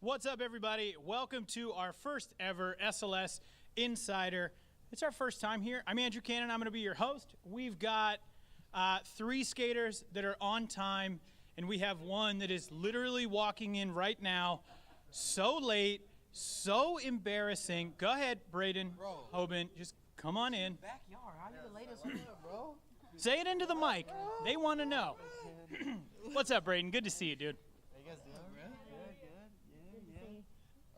What's up, everybody? Welcome to our first ever SLS Insider. It's our first time here. I'm Andrew Cannon. I'm going to be your host. We've got 3 skaters that are on time, and we have one that is literally walking in right now. So late, so embarrassing. Go ahead, Braden Hoban. Just come on in. Backyard. How you the latest one, bro? Say it into the mic. They want to know. What's up, Braden? Good to see you, dude. How you guys doing, bro? Good. Yeah.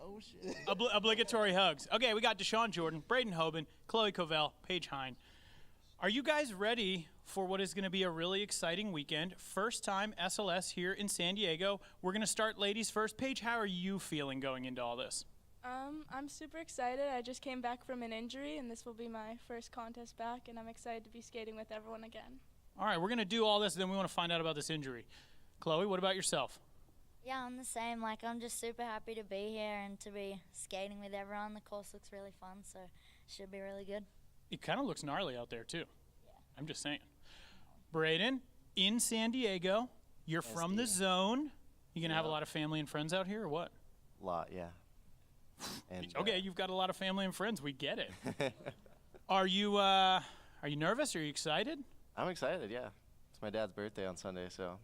Oh, shit. Obligatory hugs. Okay, we got Deshaun Jordan, Braden Hoban, Chloe Covell, Paige Hine. Are you guys ready for what is going to be a really exciting weekend? First time SLS here in San Diego. We're going to start ladies first. Paige, how are you feeling going into all this? I'm super excited. I just came back from an injury, and this will be my first contest back, and I'm excited to be skating with everyone again. All right, we're going to do all this, and then we want to find out about this injury. Chloe, what about yourself? Yeah, I'm the same. Like, I'm just super happy to be here and to be skating with everyone. The course looks really fun, so it should be really good. It kind of looks gnarly out there, too. Yeah. I'm just saying. Braden, in San Diego, you're from the zone. You going to have a lot of family and friends out here, or what? A lot, yeah. And, okay, you've got a lot of family and friends. We get it. Are you nervous? Are you excited? I'm excited, yeah. It's my dad's birthday on Sunday, so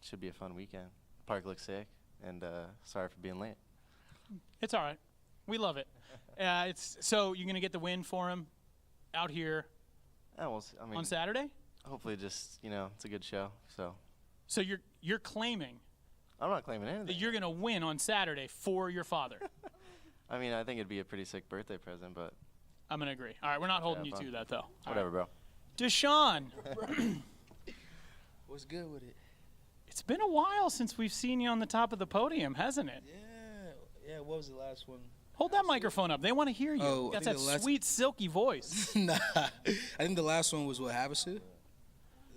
should be a fun weekend. Park looks sick, and sorry for being late. It's all right. We love it. So you're going to get the win for him out here on Saturday? Hopefully just, it's a good show. So you're claiming I'm not claiming anything. that you're going to win on Saturday for your father. I mean, I think it'd be a pretty sick birthday present, but I'm going to agree. All right, we're not holding you to that, though. Whatever, bro. Deshaun. What's good with it? It's been a while since we've seen you on the top of the podium, hasn't it? Yeah. What was the last one? Hold that microphone up. They want to hear you. Oh, That's that sweet, silky voice. Nah, I think the last one was what, Havasu?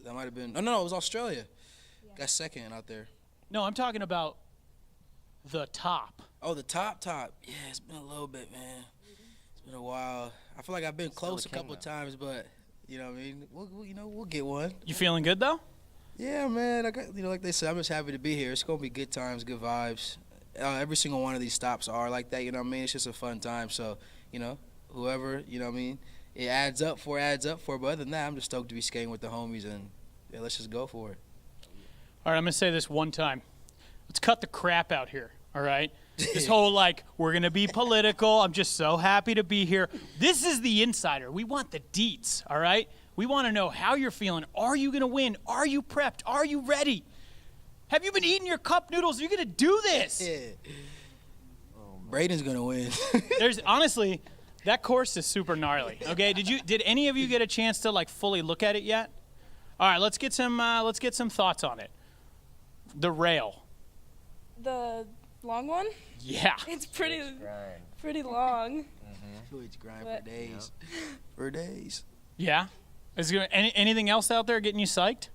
That might have been. No, it was Australia. Yeah. Got second out there. No, I'm talking about the top. Oh, the top. Yeah, it's been a little bit, man. It's been a while. I feel like I've been close a couple of times, but you know what I mean. We'll get one. You feeling good though? Yeah, man. Like they said, I'm just happy to be here. It's gonna be good times, good vibes. Every single one of these stops are like that. You know what I mean? It's just a fun time. So, whoever, you know what I mean, it adds up for. But other than that, I'm just stoked to be skating with the homies, and yeah, let's just go for it. All right, I'm going to say this one time. Let's cut the crap out here, all right? This whole, we're going to be political. I'm just so happy to be here. This is the insider. We want the deets, all right? We want to know how you're feeling. Are you going to win? Are you prepped? Are you ready? Have you been eating your cup noodles? Are you going to do this? Yeah. Braden's going to win. Honestly, that course is super gnarly, okay? Did any of you get a chance to, fully look at it yet? All right, let's get some thoughts on it. The rail. The long one? Yeah. It's pretty long. It's grind for days. For days. Yeah. Is there anything else out there getting you psyched?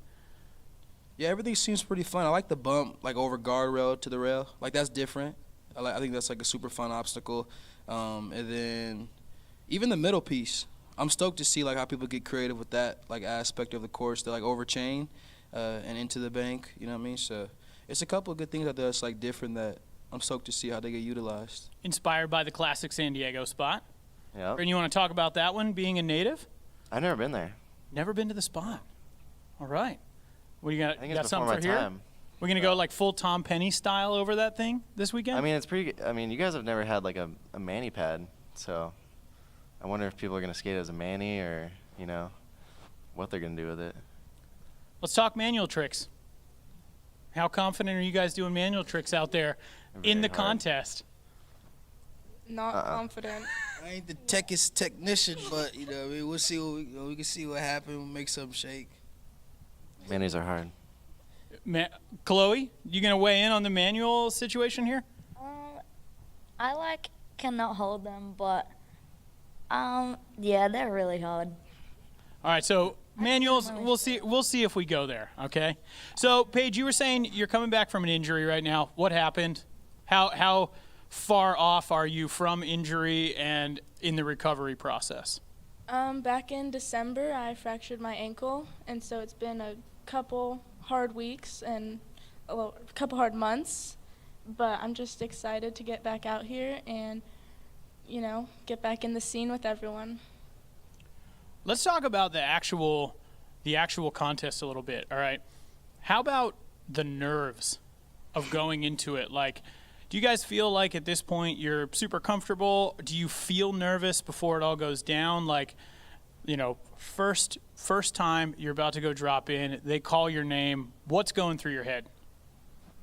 Yeah, everything seems pretty fun. I like the bump, over guardrail to the rail. That's different. I think that's a super fun obstacle. And then even the middle piece. I'm stoked to see how people get creative with that aspect of the course. They're overchain and into the bank. You know what I mean? So it's a couple of good things out there that's different that I'm stoked to see how they get utilized. Inspired by the classic San Diego spot. Yeah. And you want to talk about that one, being a native? I've never been there. Never been to the spot. All right. What do you got? I think You got it's before something my for here? time. We're gonna go full Tom Penny style over that thing this weekend. I mean, it's pretty. You guys have never had a mani pad, so I wonder if people are gonna skate as a mani or what they're gonna do with it. Let's talk manual tricks. How confident are you guys doing manual tricks out there in the contest? Not confident. I ain't the techest technician, but we'll see. We can see what happens. We'll make something shake. Manis are hard. Chloe, you gonna weigh in on the manual situation here? I cannot hold them, but yeah, they're really hard. All right, so manuals, we'll see if we go there, okay? So Paige, you were saying you're coming back from an injury right now. What happened? How far off are you from injury and in the recovery process? Back in December, I fractured my ankle, and so it's been a couple hard weeks and a couple hard months. but I'm just excited to get back out here and, get back in the scene with everyone. Let's talk about the actual contest a little bit. All right. How about the nerves of going into it? Like, do you guys feel like at this point you're super comfortable? Do you feel nervous before it all goes down? Like, first time you're about to go drop in, they call your name. What's going through your head?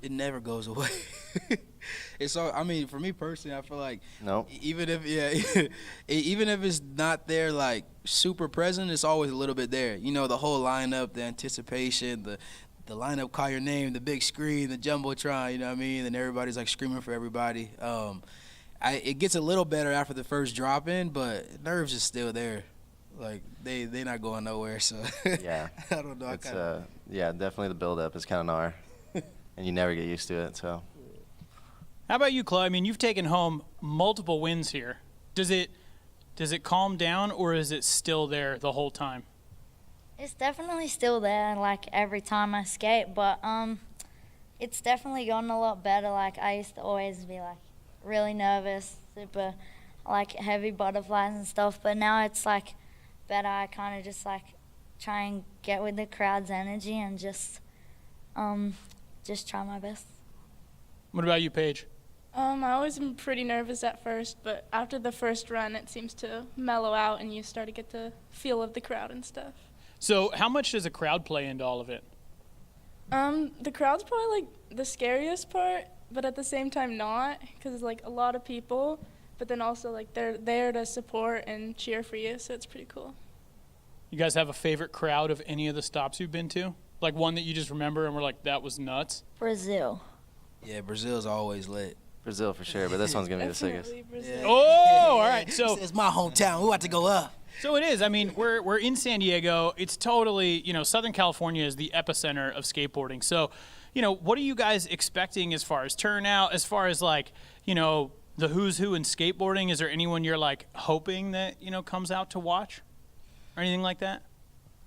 It never goes away. It's all. I mean, for me personally, I feel like Nope. even if even if it's not there like super present, it's always a little bit there. The whole lineup, the anticipation, the lineup call your name, the big screen, the jumbotron. You know what I mean? And everybody's like screaming for everybody. It gets a little better after the first drop in, but nerves is still there. Like they not going nowhere. So Yeah. I don't know. It's yeah, definitely the build up is kind of gnar, and you never get used to it. So How about you, Chloe? I mean, you've taken home multiple wins here. Does it calm down, or is it still there the whole time? It's definitely still there, like, every time I skate, but it's definitely gotten a lot better. Like, I used to always be, like, really nervous, super, like, heavy butterflies and stuff, but now it's, like, better. I kind of just, like, try and get with the crowd's energy and just try my best. What about you, Paige? I always am pretty nervous at first, but after the first run, it seems to mellow out and you start to get the feel of the crowd and stuff. So how much does a crowd play into all of it? The crowd's probably like the scariest part, but at the same time not, because like a lot of people, but then also like they're there to support and cheer for you, so it's pretty cool. You guys have a favorite crowd of any of the stops you've been to? Like one that you just remember and we're like, that was nuts? Brazil. Yeah, Brazil's always lit. Brazil for sure, but this one's gonna be the sickest. Definitely Brazil. Yeah. Oh, all right. So It's my hometown. We about to go up. So it is. I mean, we're in San Diego. It's totally, Southern California is the epicenter of skateboarding. So, what are you guys expecting as far as turnout, as far as like, the who's who in skateboarding? Is there anyone you're like hoping that, comes out to watch or anything like that?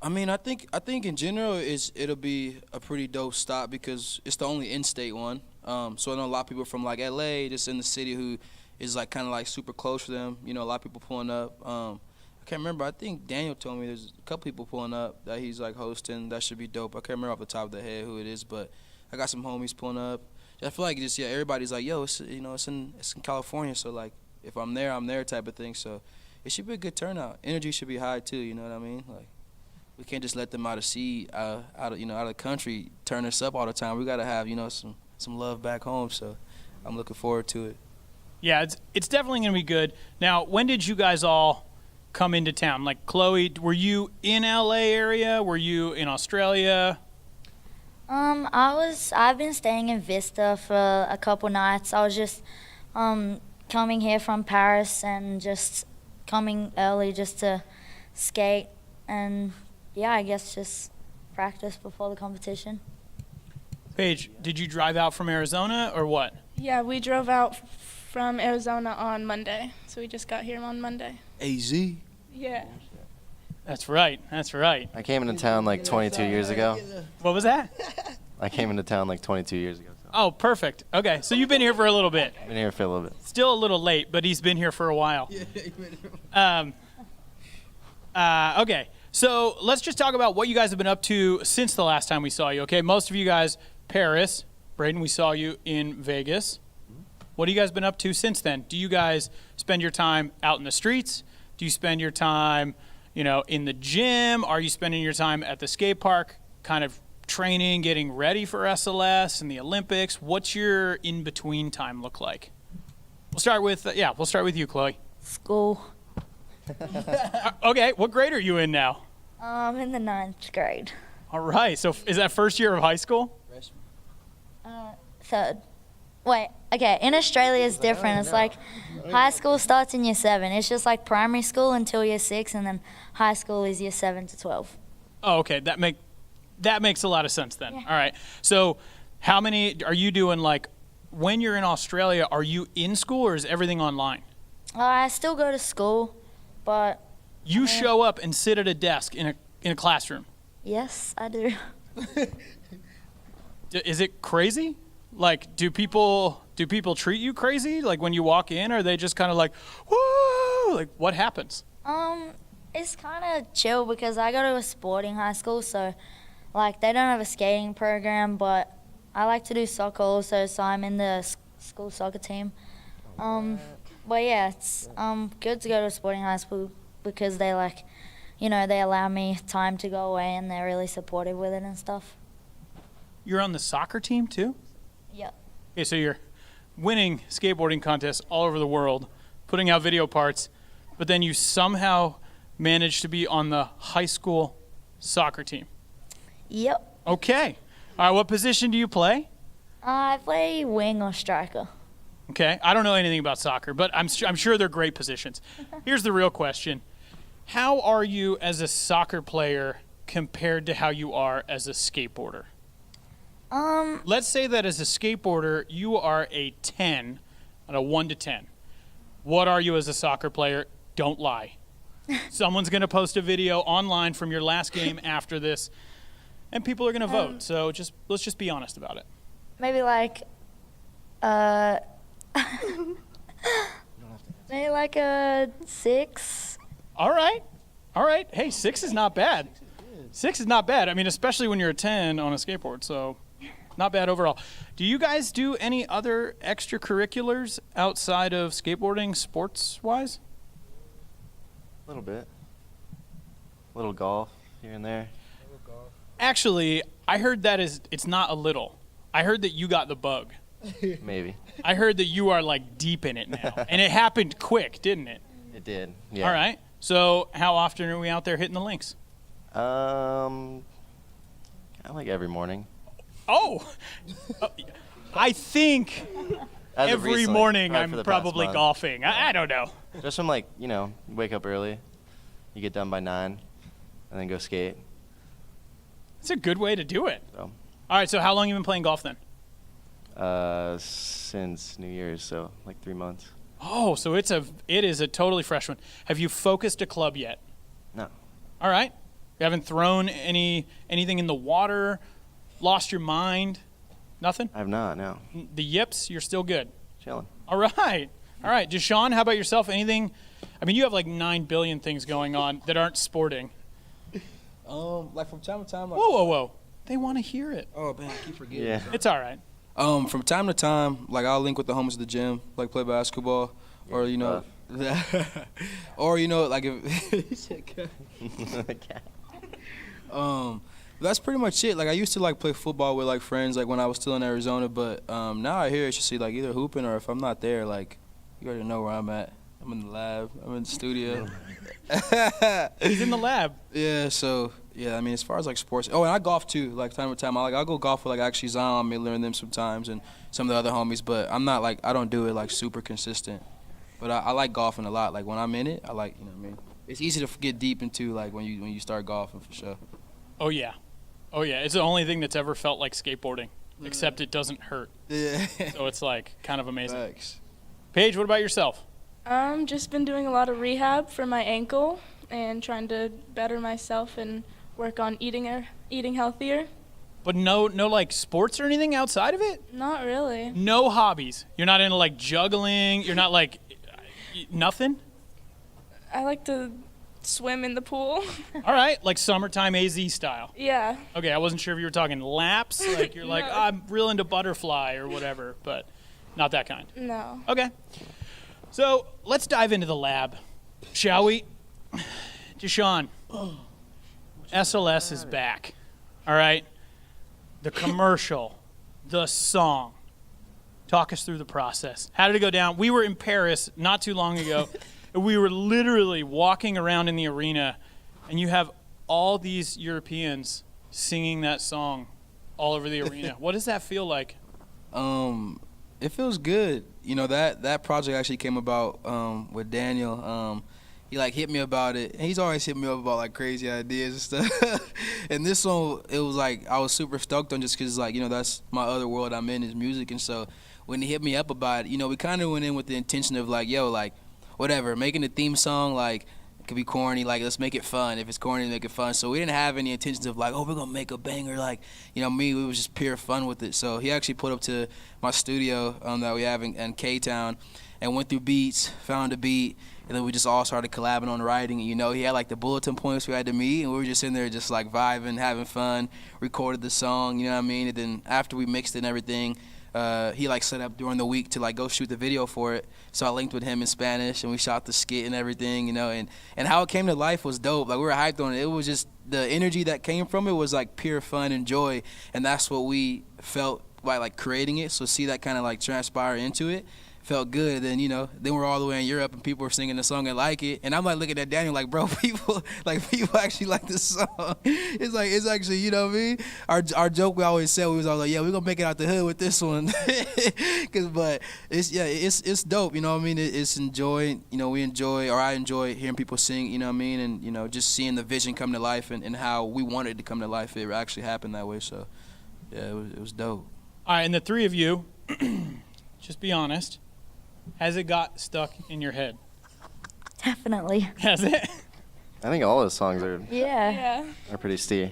I mean, I think in general it'll be a pretty dope stop because it's the only in-state one. So I know a lot of people from like LA, just in the city, who is like kind of like super close to them. A lot of people pulling up. I can't remember. I think Daniel told me there's a couple people pulling up that he's like hosting. That should be dope. I can't remember off the top of the head who it is, but I got some homies pulling up. I feel like everybody's like, yo, it's in California, so like if I'm there type of thing. So it should be a good turnout. Energy should be high too. You know what I mean? Like we can't just let them out of the country turn us up all the time. We gotta have some love back home. So I'm looking forward to it. Yeah, it's definitely going to be good. Now, when did you guys all come into town? Like, Chloe, were you in LA area? Were you in Australia? I've been staying in Vista for a couple nights. I was just coming here from Paris and just coming early just to skate and yeah, I guess just practice before the competition. Paige, did you drive out from Arizona or what? Yeah, we drove out from Arizona on Monday, so we just got here on Monday. AZ. Yeah. That's right. That's right. I came into town like 22 years ago. What was that? I came into town like 22 years ago. So. Oh, perfect. Okay, so you've been here for a little bit. Been here for a little bit. Still a little late, but he's been here for a while. Okay, so let's just talk about what you guys have been up to since the last time we saw you, okay? Most of you guys, Paris. Braden, we saw you in Vegas. What have you guys been up to since then? Do you guys spend your time out in the streets? Do you spend your time, in the gym? Are you spending your time at the skate park kind of training, getting ready for SLS and the Olympics? What's your in-between time look like? We'll start with you, Chloe. School. Okay, what grade are you in now? I'm in the 9th grade. All right, so is that first year of high school? Third. Wait, okay, in Australia it's different. It's like high school starts in year 7. It's just like primary school until year 6, and then high school is year 7 to 12. Oh, okay, that makes a lot of sense then. Yeah. All right, so how many are you doing, like, when you're in Australia, are you in school or is everything online? I still go to school, but You show up and sit at a desk in a classroom. yes, I do. Is it crazy? Like, do people Do people treat you crazy? Like when you walk in, are they just kind of like, whoa? Like what happens? It's kind of chill because I go to a sporting high school, so like they don't have a skating program, but I like to do soccer also, so I'm in the school soccer team. But yeah, it's good to go to a sporting high school because they like, they allow me time to go away and they're really supportive with it and stuff. You're on the soccer team too? Yep. Okay, so you're winning skateboarding contests all over the world, putting out video parts, but then you somehow managed to be on the high school soccer team. Yep. Okay. All right, what position do you play? I play wing or striker. Okay, I don't know anything about soccer, but I'm sure they're great positions. Here's the real question. How are you as a soccer player compared to how you are as a skateboarder? Let's say that as a skateboarder, you are a 10 on a 1 to 10. What are you as a soccer player? Don't lie. Someone's going to post a video online from your last game after this, and people are going to vote. So let's just be honest about it. Maybe like, maybe like a 6. All right. Hey, 6 is not bad. 6 is not bad. I mean, especially when you're a 10 on a skateboard, so not bad overall. Do you guys do any other extracurriculars outside of skateboarding, sports-wise? A little bit. A little golf here and there. Actually, I heard that it's not a little. I heard that you got the bug. Maybe. I heard that you are like deep in it now, and it happened quick, didn't it? It did. Yeah. All right. So how often are we out there hitting the links? Kinda like every morning. Oh, I think As of every recently, morning probably I'm for the past probably month. golfing. I don't know. Just from like, wake up early, you get done by 9, and then go skate. It's a good way to do it. So, All right. So how long you been playing golf then? since New Year's, so like 3 months. Oh, so it is a totally fresh one. Have you focused a club yet? No. All right. You haven't thrown anything in the water, lost your mind, nothing? I have not, no. The yips, you're still good. Chilling. All right. All right. Deshaun, how about yourself? Anything? I mean, you have like 9 billion things going on that aren't sporting. Like from time to time. Like, Whoa. They want to hear it. oh man, I keep forgetting. Yeah. It's all right. From time to time, like I'll link with the homies at the gym, like play basketball, or or like if that's pretty much it. Like I used to like play football with like friends, like when I was still in Arizona, but now I hear it's just like either hooping or if I'm not there, like you already know where I'm at. I'm in the lab. I'm in the studio. He's in the lab. Yeah, so yeah, I mean as far as like sports, and I golf too. Like time to time, I'll go golf with like actually Zion, Miller, and them sometimes, and some of the other homies. But I'm not like I don't do it like super consistent. But I like golfing a lot. Like when I'm in it, I like what I mean. It's easy to get deep into like when you start golfing for sure. Oh yeah. It's the only thing that's ever felt like skateboarding, except it doesn't hurt. Yeah. So it's like kind of amazing. Thanks. Paige, what about yourself? Just been doing a lot of rehab for my ankle and trying to better myself and work on eating healthier. But no like sports or anything outside of it? Not really. No hobbies. You're not into like juggling. You're not like nothing? I like to swim in the pool. All right, like summertime AZ style. Yeah. Okay, I wasn't sure if you were talking laps, like you're like, No. oh, I'm real into butterfly or whatever, but not that kind. No. Okay. So let's dive into the lab, shall we? Deshaun, SLS is back. All right? The commercial, the song. Talk us through the process. How did it go down? We were in Paris not too long ago. And we were literally walking around in the arena, and you have all these Europeans singing that song all over the arena. What does that feel like? It feels good. You know, that project actually came about with Daniel. He like hit me about it. And he's always hit me up about like crazy ideas and stuff. And this one, it was like I was super stoked on just because like, you know, that's my other world I'm in is music. And so when he hit me up about it, you know, we kind of went in with the intention of like, yo, like whatever, making the theme song like could be corny. Like, let's make it fun. If it's corny, make it fun. So we didn't have any intentions of like, oh, we're gonna make a banger. Like, you know, me, we was just pure fun with it. So he actually put up to my studio that we have in K-Town, and went through beats, found a beat, and then we just all started collabing on writing. You know, he had like the bulletin points we had to meet, and we were just in there just like vibing, having fun, recorded the song, you know what I mean? And then after we mixed it and everything, he like set up during the week to like go shoot the video for it. So I linked with him in Spanish, and we shot the skit and everything, you know, and how it came to life was dope. Like, we were hyped on it. It was just the energy that came from it was like pure fun and joy, and that's what we felt by like creating it. So see that kind of like transpire into it felt good. Then, you know, then we're all the way in Europe and people were singing the song and like it, and I'm like looking at Daniel like, bro, people actually like this song. It's actually, you know what I mean? Our joke we always said, we was all like, yeah, we're gonna make it out the hood with this one. But it's dope, you know what I mean? It's enjoy, you know, I enjoy hearing people sing, you know what I mean? And, you know, just seeing the vision come to life and how we wanted it to come to life, it actually happened that way. So yeah, it was dope. All right, and the three of you, just be honest. Has it got stuck in your head? Definitely. Has it? I think all those songs are Yeah. pretty steamy.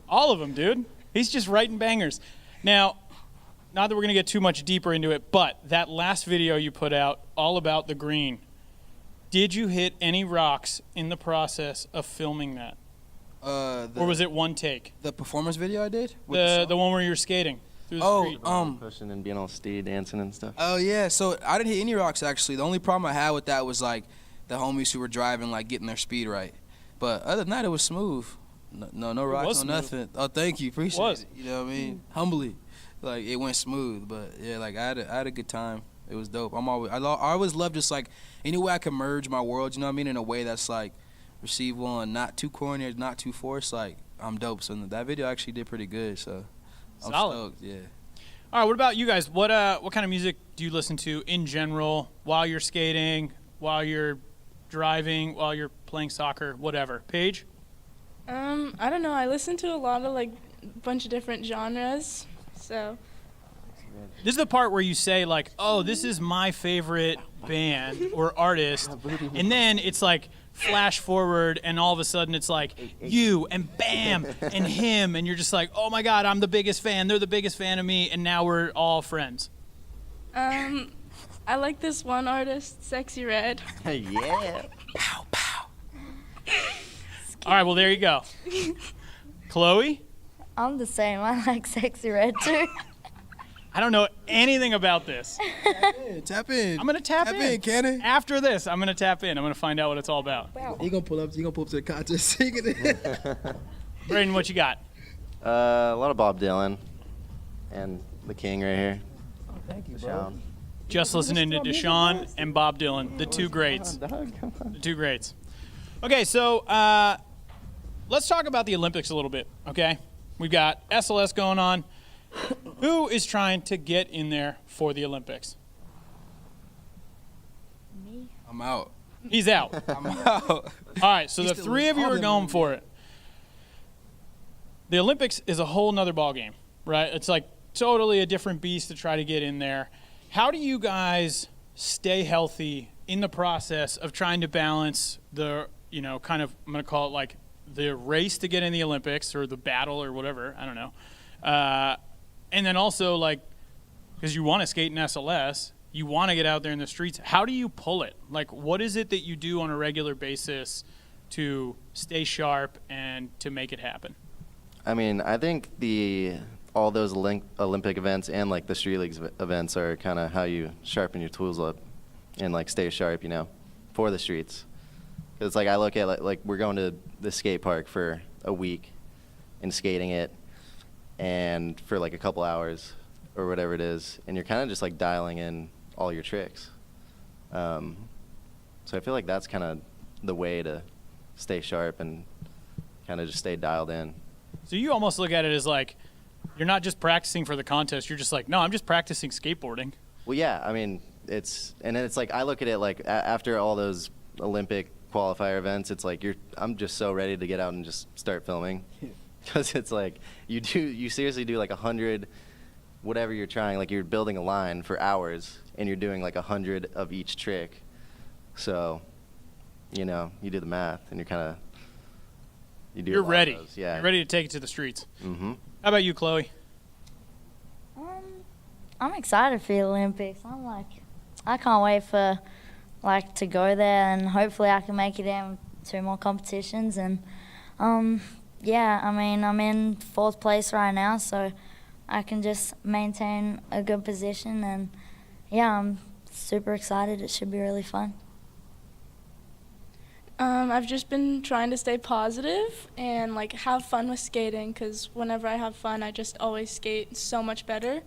All of them, dude. He's just writing bangers. Now, not that we're going to get too much deeper into it, but that last video you put out, all about the green, did you hit any rocks in the process of filming that? Or was it one take? The performance video I did? The one where you're skating through the street? Pushing and being all steady, dancing and stuff. Oh, yeah. So I didn't hit any rocks, actually. The only problem I had with that was, like, the homies who were driving, like, getting their speed right. But other than that, it was smooth. No rocks, no nothing. Oh, thank you. Appreciate it. You know what I mean? Humbly. Like, it went smooth. But, yeah, like, I had a good time. It was dope. I always love just, like, any way I can merge my world, you know what I mean, in a way that's, like, receivable and not too corny or not too forced. Like, I'm dope. So that video actually did pretty good. So I'm solid. stoked. Yeah. All right, what about you guys? What kind of music do you listen to in general while you're skating, while you're driving, while you're playing soccer, whatever? Paige? I don't know. I listen to a lot of like a bunch of different genres. So This is the part where you say like, "Oh, this is my favorite band or artist," and then it's like flash forward, and all of a sudden it's like you and Bam and him, and you're just like, "Oh my God, I'm the biggest fan. They're the biggest fan of me," and now we're all friends. I like this one artist, Sexy Red. Yeah. Pow, pow. All right, well there you go. Chloe? I'm the same. I like Sexy Red too. I don't know anything about this. Tap in. I'm gonna tap in. Cannon. After this, I'm gonna tap in. I'm gonna find out what it's all about. You gonna pull up to the contest singing it. Brayden, what you got? A lot of Bob Dylan and the King right here. Oh, thank you, Deshaun. Just listening to Deshaun and Bob Dylan, the two greats. The two greats. Okay, so let's talk about the Olympics a little bit, okay? We've got SLS going on. Who is trying to get in there for the Olympics? Me? I'm out. He's out. I'm out. All right, so He's the still three of you all are them going in for it. The Olympics is a whole nother ballgame, right? It's like totally a different beast to try to get in there. How do you guys stay healthy in the process of trying to balance the, you know, kind of, I'm going to call it like the race to get in the Olympics or the battle or whatever, I don't know. And then also like, because you want to skate in SLS, you want to get out there in the streets. How do you pull it? Like, what is it that you do on a regular basis to stay sharp and to make it happen? I mean, I think all those Olympic events and like the Street Leagues events are kind of how you sharpen your tools up and like stay sharp, you know, for the streets. It's like I look at like we're going to the skate park for a week and skating it, and for like a couple hours or whatever it is, and you're kind of just like dialing in all your tricks. So I feel like that's kind of the way to stay sharp and kind of just stay dialed in. So you almost look at it as like, you're not just practicing for the contest. You're just like, no, I'm just practicing skateboarding. Well, yeah, I mean, and then it's like, I look at it like after all those Olympic qualifier events, it's like I'm just so ready to get out and just start filming. Because it's like, you seriously do like 100, whatever you're trying, like you're building a line for hours and you're doing like 100 of each trick. So you know, you do the math and you're kind of You're ready. Yeah. You're ready to take it to the streets. Mm-hmm. How about you, Chloe? I'm excited for the Olympics. I can't wait for to go there, and hopefully I can make it in 2 more competitions. And yeah, I mean, I'm in 4th place right now, so I can just maintain a good position. And yeah, I'm super excited. It should be really fun. I've just been trying to stay positive and have fun with skating, because whenever I have fun, I just always skate so much better.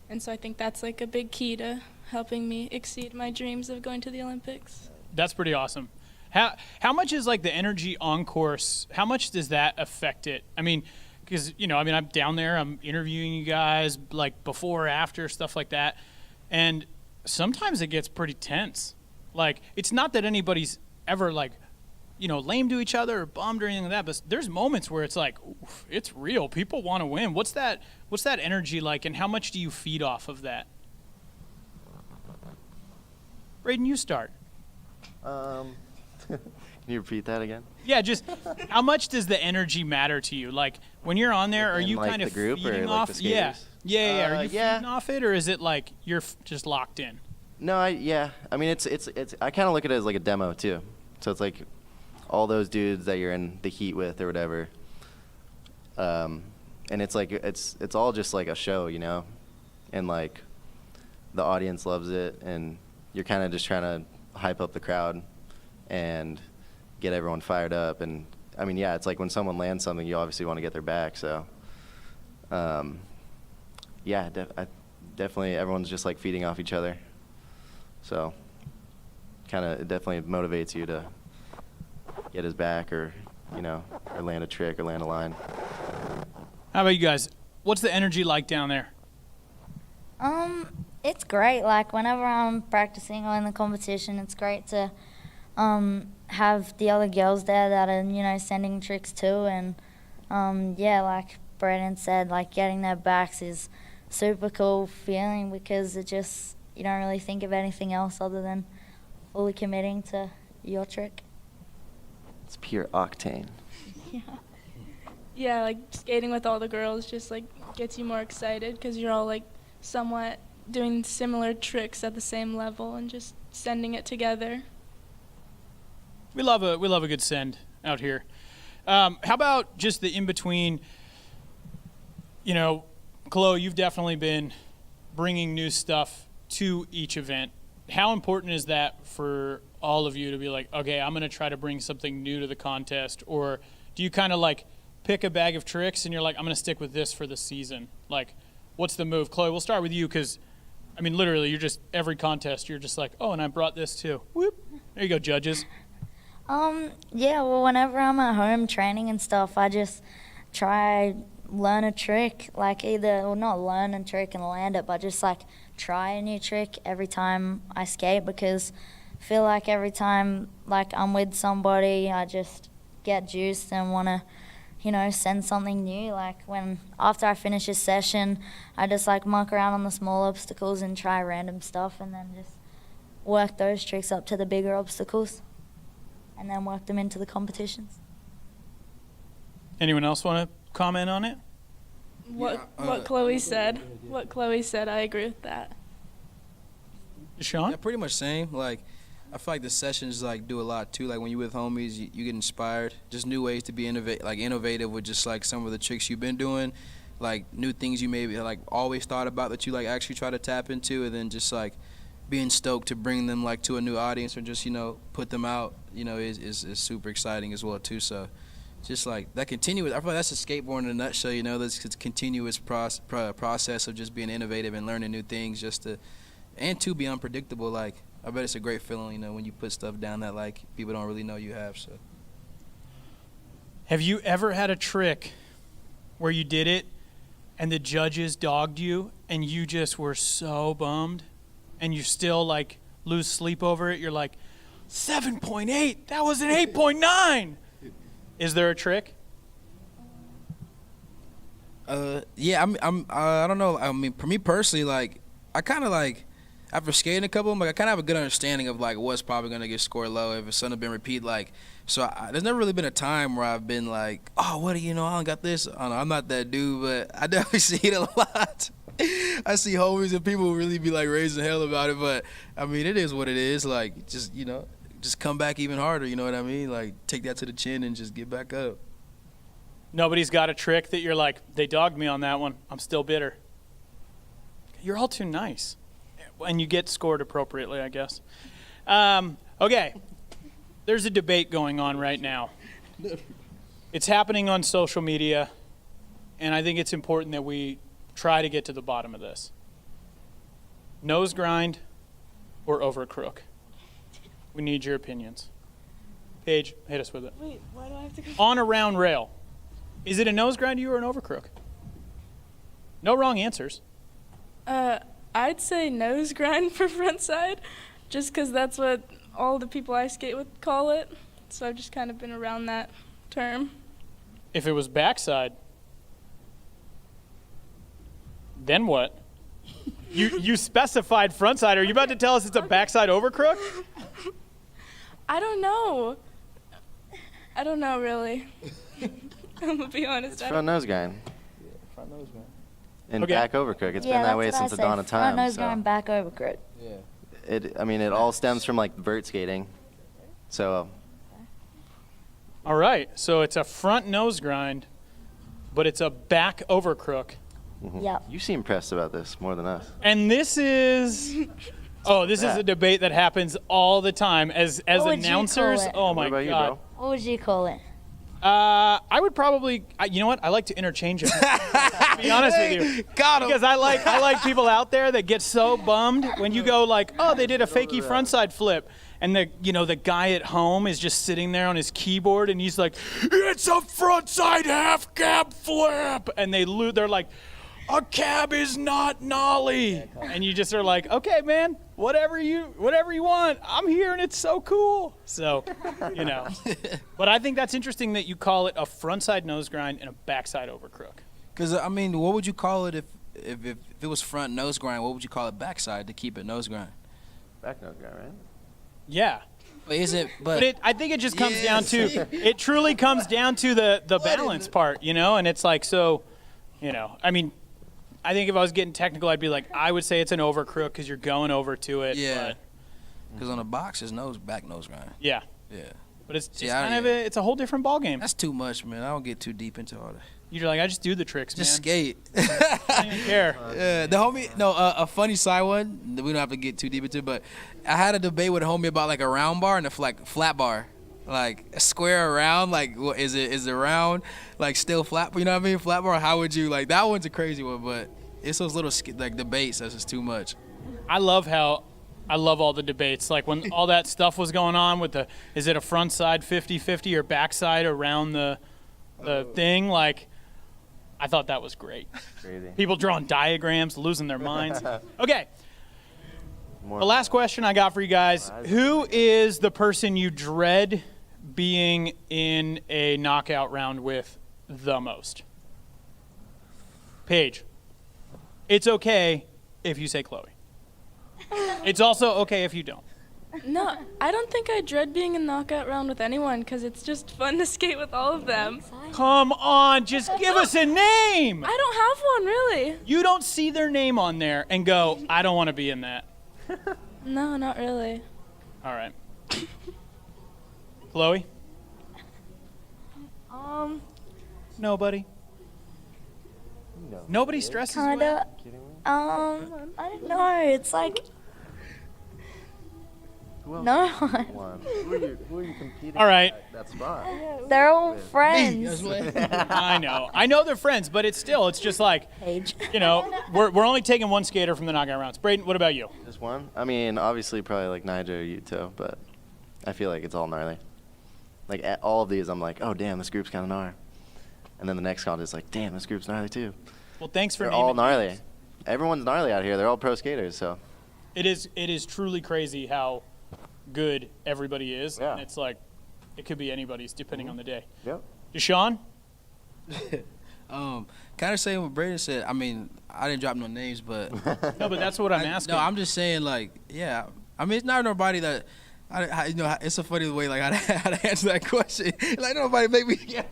And so I think that's a big key to helping me exceed my dreams of going to the Olympics. That's pretty awesome. How much is the energy on course? How much does that affect it? I mean, because I'm down there, I'm interviewing you guys before, after, stuff like that, and sometimes it gets pretty tense. It's not that anybody's ever lame to each other or bummed or anything like that, but there's moments where it's oof, it's real. People want to win. What's that energy like, and how much do you feed off of that? Braden, you start. Can you repeat that again? Yeah, just how much does the energy matter to you? When you're on there, are In, you like, kind the of group or, feeding like, off? the Yeah. skaters? Yeah. Are you yeah. feeding off it, or is it you're just locked in? No, I mean, it's I kind of look at it as like a demo too. So it's all those dudes that you're in the heat with or whatever. And it's it's all just a show, you know, and the audience loves it, and you're kind of just trying to hype up the crowd and get everyone fired up. And I mean, yeah, it's when someone lands something, you obviously want to get their back. So, yeah, definitely everyone's just feeding off each other. So, it definitely motivates you to get his back, or or land a trick or land a line. How about you guys? What's the energy like down there? It's great. Whenever I'm practicing or in the competition, it's great to have the other girls there that are, sending tricks too. And yeah, like Brandon said, getting their backs is super cool feeling, because it just, you don't really think of anything else other than fully committing to your trick. It's pure octane. Yeah, skating with all the girls just gets you more excited, because you're all somewhat doing similar tricks at the same level and just sending it together. We love a good send out here. How about just the in between? Chloe, you've definitely been bringing new stuff to each event. How important is that for all of you to be okay, I'm going to try to bring something new to the contest? Or do you kind of pick a bag of tricks and you're I'm going to stick with this for the season? What's the move? Chloe, we'll start with you, because, I mean, literally, you're just, every contest, you're just oh, and I brought this too. Whoop. There you go, judges. Yeah, well, whenever I'm at home training and stuff, I just try learn a trick, not learn a trick and land it, but just try a new trick every time I skate, because I feel every time I'm with somebody, I just get juiced and want to send something new. After I finish a session, I just muck around on the small obstacles and try random stuff, and then just work those tricks up to the bigger obstacles, and then work them into the competitions. Anyone else want to comment on it? What Chloe said. What Chloe said, I agree with that. Sean? Yeah, pretty much same. I feel the sessions do a lot too. When you're with homies, you get inspired. Just new ways to be innovative with just some of the tricks you've been doing, new things you maybe always thought about that you actually try to tap into, and then just being stoked to bring them to a new audience, or just put them out. Is super exciting as well too. So just that continuous. I feel that's a skateboard in a nutshell. This continuous process of just being innovative and learning new things, just to be unpredictable. I bet it's a great feeling, when you put stuff down that people don't really know you have. So, have you ever had a trick where you did it and the judges dogged you and you just were so bummed, and you still lose sleep over it? You're 7.8. That was an 8.9. Is there a trick? Yeah, I don't know. I mean, for me personally, I kind of after skating a couple of them, like I kind of have a good understanding of like what's probably gonna get scored low if it's gonna been repeat. Like, so there's never really been a time where I've been like, oh, what do you know? I don't got this. I don't know, I'm not that dude, but I definitely see it a lot. I see homies and people really be like raising hell about it, but I mean, it is what it is. Like, just just come back even harder. You know what I mean? Like, take that to the chin and just get back up. Nobody's got a trick that you're like, they dogged me on that one. I'm still bitter. You're all too nice. And you get scored appropriately, I guess. Okay. There's a debate going on right now. It's happening on social media, and I think it's important that we try to get to the bottom of this. Nose grind or over crook? We need your opinions. Paige, hit us with it. Wait, why do I have to go? On a round rail, is it a nose grind to you or an over crook? No wrong answers. I'd say nose grind for front side, just because that's what all the people I skate with call it. So I've just kind of been around that term. If it was backside, then what? You specified front side. Are you about to tell us it's a backside over crook? I don't know. I don't know, really. I'm going to be honest. It's front nose grind. Front nose, man. And Okay. back over crook. It's Yeah, been that that's way what I since the say. dawn of time. Front nose so going back over crook. Yeah. it all stems from like vert skating. So All right, so it's a front nose grind, but it's a back over crook. Yep. you seem pressed about this more than us. And this is this is a debate that happens all the time as What would you announcers. call it? Oh What my about you, god. bro? What would you call it? I would probably you know what? I like to interchange it. To be honest with you. Got him. Because I like people out there that get so bummed when you go like, oh, they did a fakey frontside flip, and the guy at home is just sitting there on his keyboard and he's like, it's a frontside half cab flip, and they're like, a cab is not nollie, and you just are like, okay, man, whatever you want, I'm here and it's so cool. So, but I think that's interesting that you call it a frontside nose grind and a backside over crook. Because I mean, what would you call it if it was front nose grind? What would you call it backside to keep it nose grind? Back nose grind, right? Yeah. But is it? But I think it just comes Yeah, down to, it truly comes down to the balance part, and it's like, so, I mean, I think if I was getting technical, I'd be like, I would say it's an over crook because you're going over to it. Yeah. Because on the box, it's back nose grind. Yeah. Yeah. But it's See, kind of it's a whole different ball game. That's too much, man. I don't get too deep into all that. You're like, I just do the tricks, Just man. skate. I don't even care. Yeah, the homie. No, a funny side one. We don't have to get too deep into, but I had a debate with a homie about like a round bar and a flat bar, like a square around. Like, what is it? Is it round? Like still flat? You know what I mean? Flat bar. How would you like? That one's a crazy one, but it's those little like debates that's just too much. I love all the debates. Like when all that stuff was going on with is it a front side 50-50 or backside around the thing? Like, I thought that was great. Crazy. People drawing diagrams, losing their minds. Okay, More the last question I got for you guys. Who is the person you dread being in a knockout round with the most? Paige. It's okay if you say Chloe. It's also okay if you don't. No, I don't think I dread being in knockout round with anyone because it's just fun to skate with all of them. Come on, just give us a name. I don't have one, really. You don't see their name on there and go, I don't want to be in that. No, not really. All right. Chloe? Nobody. Nobody stresses you out? Kinda. I don't know. It's like Who else no. won? Who are you competing All right. at that spot? They're all friends. I know they're friends, but it's just like, Paige. we're only taking one skater from the knockout rounds. Braden, what about you? Just one? I mean, obviously probably like Nigel or Yuto, but I feel like it's all gnarly. Like at all of these, I'm like, oh damn, this group's kind of gnarly. And then the next con is like, damn, this group's gnarly too. Well, thanks for They're naming all gnarly. names. Everyone's gnarly out here. They're all pro skaters, so. It is truly crazy how good everybody is. Yeah. And it's like, it could be anybody's depending on the day. Yep. Deshaun? Kind of saying what Braden said. I mean, I didn't drop no names, but No, but that's what I'm asking. no, I'm just saying like, yeah. I mean, it's not nobody that. You know, it's a funny way like how to answer that question. Like nobody make me guess.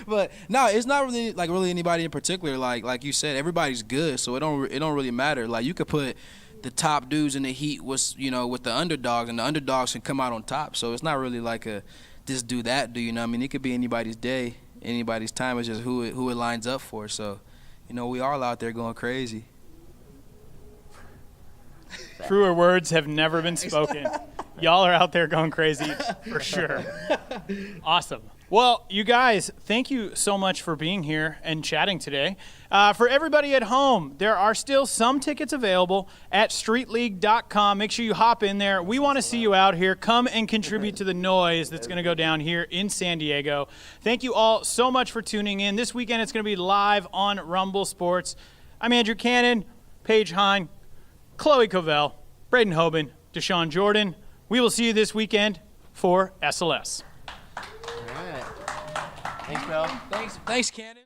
But no, it's not really like really anybody in particular. Like you said, everybody's good, so it don't really matter. Like you could put the top dudes in the heat with the underdogs, and the underdogs can come out on top. So it's not really like a this do that do. You know, what I mean, it could be anybody's day, anybody's time. It's just who it lines up for. So, you know, we all out there going crazy. Truer words have never been spoken. Y'all are out there going crazy for sure. Awesome. Well, you guys, thank you so much for being here and chatting today. For everybody at home, there are still some tickets available at streetleague.com. Make sure you hop in there. We want to see you out here. Come and contribute to the noise that's going to go down here in San Diego. Thank you all so much for tuning in. This weekend, it's going to be live on Rumble Sports. I'm Andrew Cannon, Paige Hine, Chloe Covell, Braden Hoban, Deshaun Jordan. We will see you this weekend for SLS. All right. Thanks, Bell. Thanks, Cannon.